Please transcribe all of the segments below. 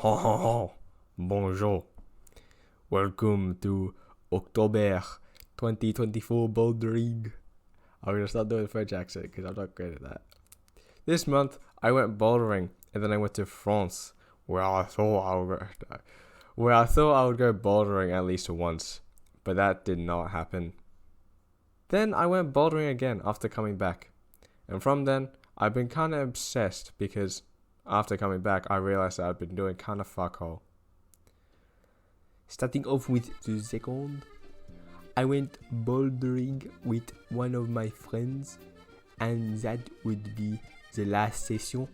Bonjour. Welcome to October 2024 bouldering. I'm gonna start doing the French accent because I'm not great at that. This month I went bouldering and then I went to France where I thought I would go bouldering at least once, but that did not happen. Then I went bouldering again after coming back, and from then I've been kind of obsessed because after coming back I realized that I've been doing kind of fuck all. Starting off with the second, I went bouldering with one of my friends, and that would be the last session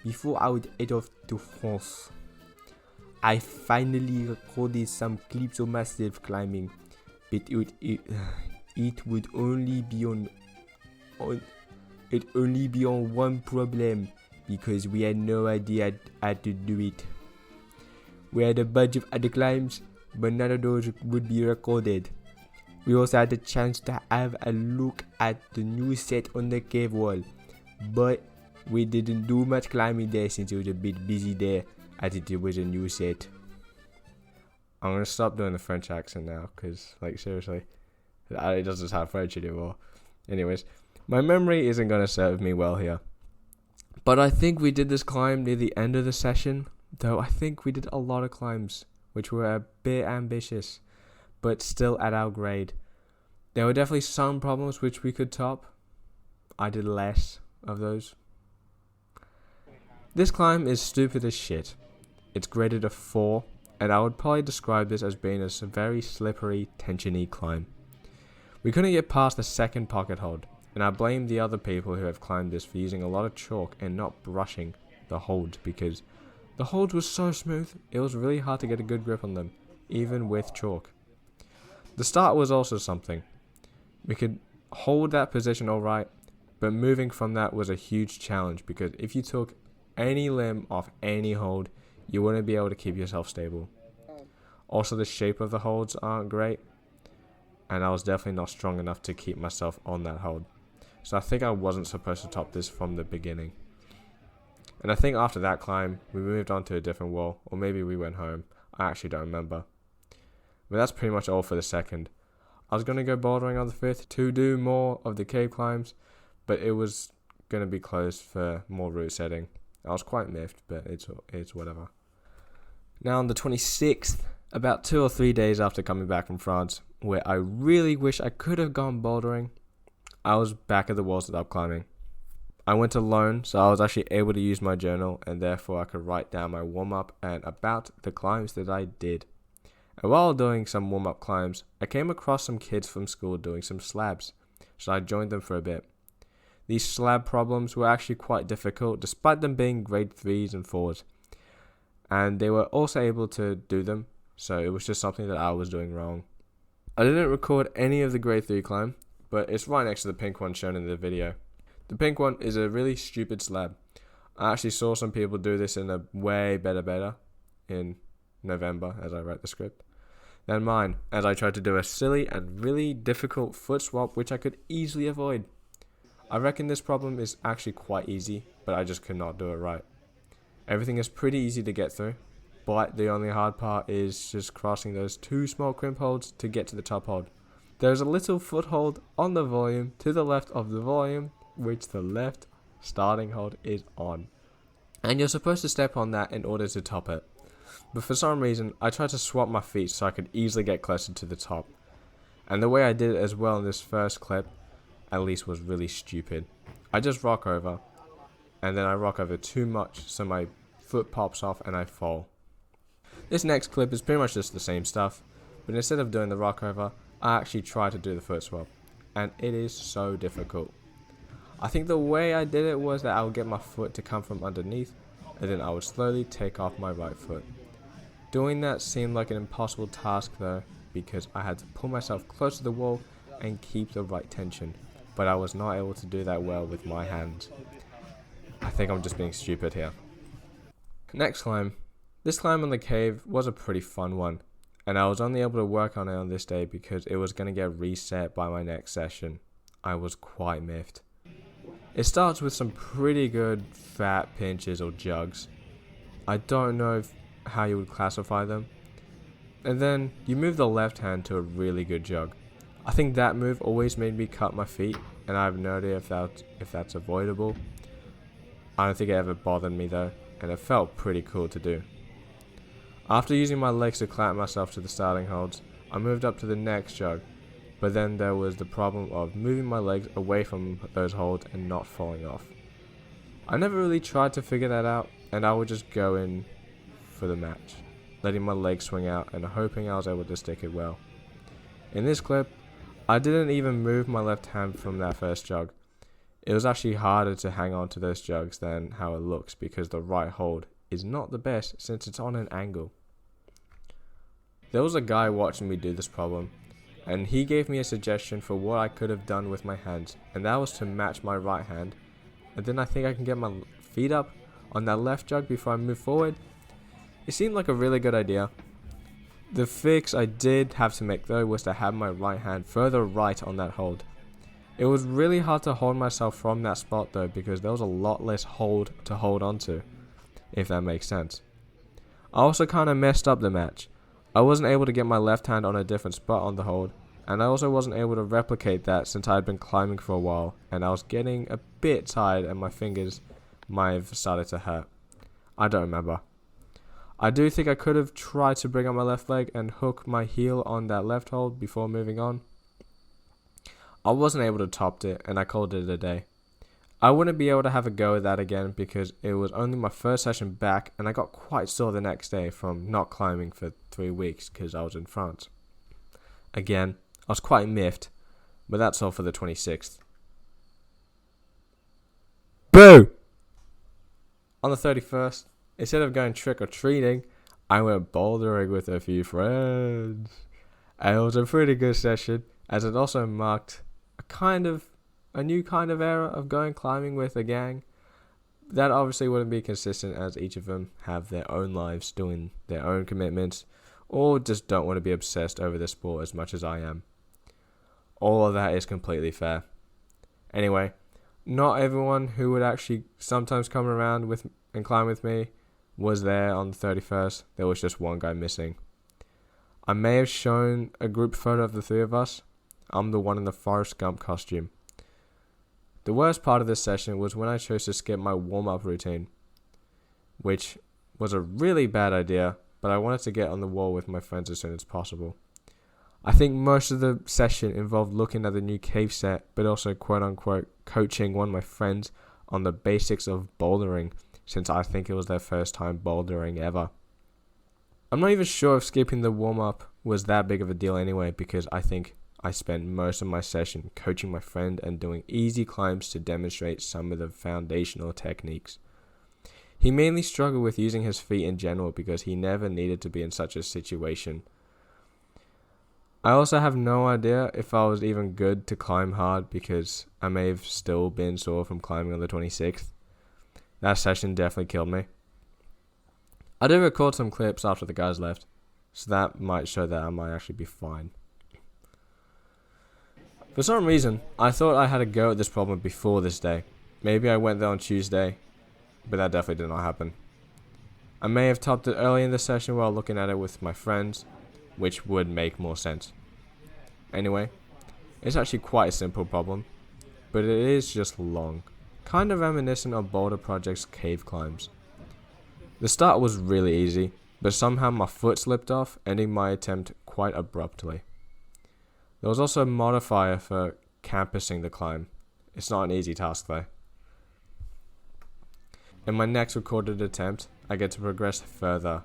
before I would head off to France. I finally recorded some clips of myself climbing, but it would only be on one problem because we had no idea how to do it. We had a bunch of other climbs, but none of those would be recorded. We also had the chance to have a look at the new set on the cave wall, but we didn't do much climbing there since it was a bit busy there as it was a new set. I'm gonna stop doing the French accent now because, like, seriously, it doesn't sound French anymore. Anyways, my memory isn't gonna serve me well here. But I think we did this climb near the end of the session, though I think we did a lot of climbs, which were a bit ambitious, but still at our grade. There were definitely some problems which we could top. I did less of those. This climb is stupid as shit. It's graded a 4, and I would probably describe this as being a very slippery, tensiony climb. We couldn't get past the second pocket hold, and I blame the other people who have climbed this for using a lot of chalk and not brushing the holds, because the holds were so smooth, it was really hard to get a good grip on them, even with chalk. The start was also something. We could hold that position alright, but moving from that was a huge challenge because if you took any limb off any hold, you wouldn't be able to keep yourself stable. Also, the shape of the holds aren't great, and I was definitely not strong enough to keep myself on that hold. So I think I wasn't supposed to top this from the beginning. And I think after that climb, we moved on to a different wall, or maybe we went home. I actually don't remember. But that's pretty much all for the second. I was going to go bouldering on the 5th to do more of the cave climbs, but it was going to be closed for more route setting. I was quite miffed, but it's whatever. Now on the 26th, about 2 or 3 days after coming back from France, where I really wish I could have gone bouldering, I was back at the walls of up climbing. I went alone, so I was actually able to use my journal, and therefore I could write down my warm-up and about the climbs that I did. And while doing some warm-up climbs, I came across some kids from school doing some slabs, so I joined them for a bit. These slab problems were actually quite difficult, despite them being grade 3s and 4s. And they were also able to do them, so it was just something that I was doing wrong. I didn't record any of the grade 3 climb, but it's right next to the pink one shown in the video. The pink one is a really stupid slab. I actually saw some people do this in a way better in November as I wrote the script than mine, as I tried to do a silly and really difficult foot swap which I could easily avoid. I reckon this problem is actually quite easy, but I just could not do it right. Everything is pretty easy to get through, but the only hard part is just crossing those 2 small crimp holds to get to the top hold. There's a little foothold on the volume to the left of the volume, which the left starting hold is on. And you're supposed to step on that in order to top it. But for some reason, I tried to swap my feet so I could easily get closer to the top. And the way I did it as well in this first clip, at least, was really stupid. I just rock over, and then I rock over too much so my foot pops off and I fall. This next clip is pretty much just the same stuff, but instead of doing the rock over, I actually try to do the foot swap, and it is so difficult. I think the way I did it was that I would get my foot to come from underneath, and then I would slowly take off my right foot. Doing that seemed like an impossible task though, because I had to pull myself close to the wall and keep the right tension, but I was not able to do that well with my hands. I think I'm just being stupid here. Next climb. This climb on the cave was a pretty fun one, and I was only able to work on it on this day because it was going to get reset by my next session. I was quite miffed. It starts with some pretty good fat pinches or jugs. I don't know if how you would classify them. And then you move the left hand to a really good jog. I think that move always made me cut my feet, and I have no idea if that's avoidable. I don't think it ever bothered me though, and it felt pretty cool to do. After using my legs to clamp myself to the starting holds, I moved up to the next jog, but then there was the problem of moving my legs away from those holds and not falling off. I never really tried to figure that out, and I would just go in for the match, letting my legs swing out and hoping I was able to stick it well. In this clip, I didn't even move my left hand from that first jog. It was actually harder to hang on to those jugs than how it looks because the right hold is not the best since it's on an angle. There was a guy watching me do this problem, and he gave me a suggestion for what I could have done with my hands, and that was to match my right hand, and then I think I can get my feet up on that left jug before I move forward. It seemed like a really good idea. The fix I did have to make though was to have my right hand further right on that hold. It was really hard to hold myself from that spot though because there was a lot less hold to hold onto, if that makes sense. I also kind of messed up the match. I wasn't able to get my left hand on a different spot on the hold, and I also wasn't able to replicate that since I had been climbing for a while and I was getting a bit tired and my fingers might have started to hurt. I don't remember. I do think I could have tried to bring up my left leg and hook my heel on that left hold before moving on. I wasn't able to top it and I called it a day. I wouldn't be able to have a go at that again because it was only my first session back and I got quite sore the next day from not climbing for 3 weeks because I was in France. Again, I was quite miffed, but that's all for the 26th. Boo! On the 31st, instead of going trick-or-treating, I went bouldering with a few friends. And it was a pretty good session, as it also marked a new kind of era of going climbing with a gang. That obviously wouldn't be consistent as each of them have their own lives doing their own commitments, or just don't want to be obsessed over the sport as much as I am. All of that is completely fair. Anyway, not everyone who would actually sometimes come around with and climb with me was there on the 31st. There was just one guy missing. I may have shown a group photo of the 3 of us. I'm the one in the Forrest Gump costume. The worst part of this session was when I chose to skip my warm-up routine, which was a really bad idea, but I wanted to get on the wall with my friends as soon as possible. I think most of the session involved looking at the new cave set, but also quote-unquote coaching one of my friends on the basics of bouldering, since I think it was their first time bouldering ever. I'm not even sure if skipping the warm-up was that big of a deal anyway, because I think I spent most of my session coaching my friend and doing easy climbs to demonstrate some of the foundational techniques. He mainly struggled with using his feet in general because he never needed to be in such a situation. I also have no idea if I was even good to climb hard because I may have still been sore from climbing on the 26th. That session definitely killed me. I did record some clips after the guys left, so that might show that I might actually be fine. For some reason, I thought I had a go at this problem before this day. Maybe I went there on Tuesday, but that definitely did not happen. I may have topped it early in the session while looking at it with my friends, which would make more sense. Anyway, it's actually quite a simple problem, but it is just long, kind of reminiscent of Boulder Project's cave climbs. The start was really easy, but somehow my foot slipped off, ending my attempt quite abruptly. There was also a modifier for campusing the climb. It's not an easy task though. In my next recorded attempt, I get to progress further,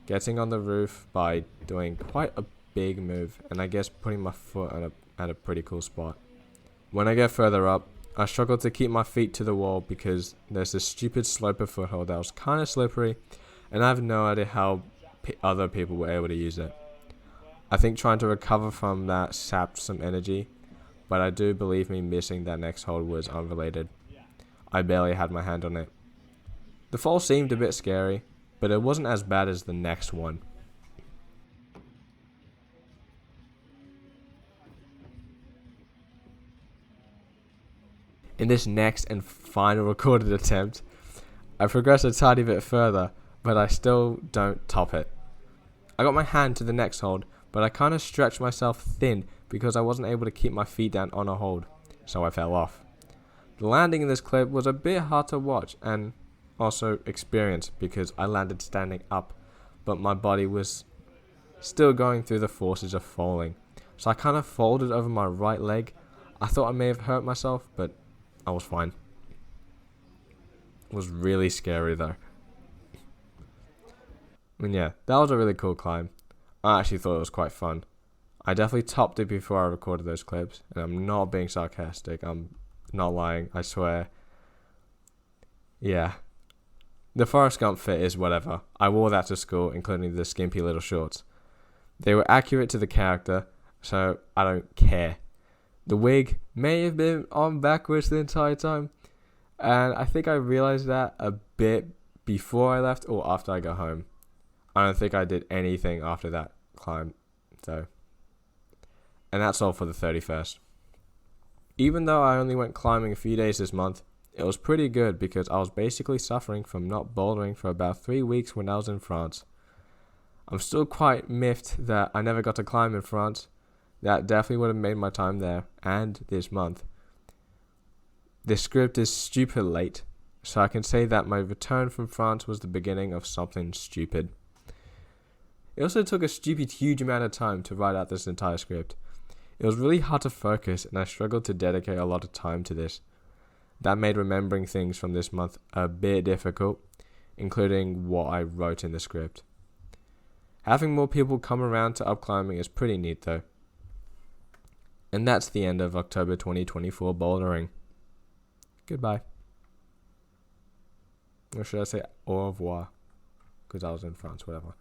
getting on the roof by doing quite a big move, and I guess putting my foot at a pretty cool spot. When I get further up, I struggle to keep my feet to the wall because there's this stupid sloper foothold that was kind of slippery, and I have no idea how other people were able to use it. I think trying to recover from that sapped some energy, but I do believe me missing that next hold was unrelated. I barely had my hand on it. The fall seemed a bit scary, but it wasn't as bad as the next one. In this next and final recorded attempt, I progressed a tiny bit further, but I still don't top it. I got my hand to the next hold, but I kind of stretched myself thin because I wasn't able to keep my feet down on a hold, so I fell off. The landing in this clip was a bit hard to watch and also experience because I landed standing up, but my body was still going through the forces of falling. So I kind of folded over my right leg. I thought I may have hurt myself, but I was fine. It was really scary though. Yeah, that was a really cool climb. I actually thought it was quite fun. I definitely topped it before I recorded those clips, and I'm not being sarcastic. I'm not lying, I swear. Yeah. The Forrest Gump fit is whatever. I wore that to school, including the skimpy little shorts. They were accurate to the character, so I don't care. The wig may have been on backwards the entire time, and I think I realized that a bit before I left or after I got home. I don't think I did anything after that climb, though. And that's all for the 31st. Even though I only went climbing a few days this month, it was pretty good because I was basically suffering from not bouldering for about 3 weeks when I was in France. I'm still quite miffed that I never got to climb in France. That definitely would have made my time there and this month. This script is stupid late, so I can say that my return from France was the beginning of something stupid. It also took a stupid huge amount of time to write out this entire script. It was really hard to focus and I struggled to dedicate a lot of time to this. That made remembering things from this month a bit difficult, including what I wrote in the script. Having more people come around to up climbing is pretty neat though. And that's the end of October 2024 bouldering. Goodbye. Or should I say au revoir? Because I was in France, whatever.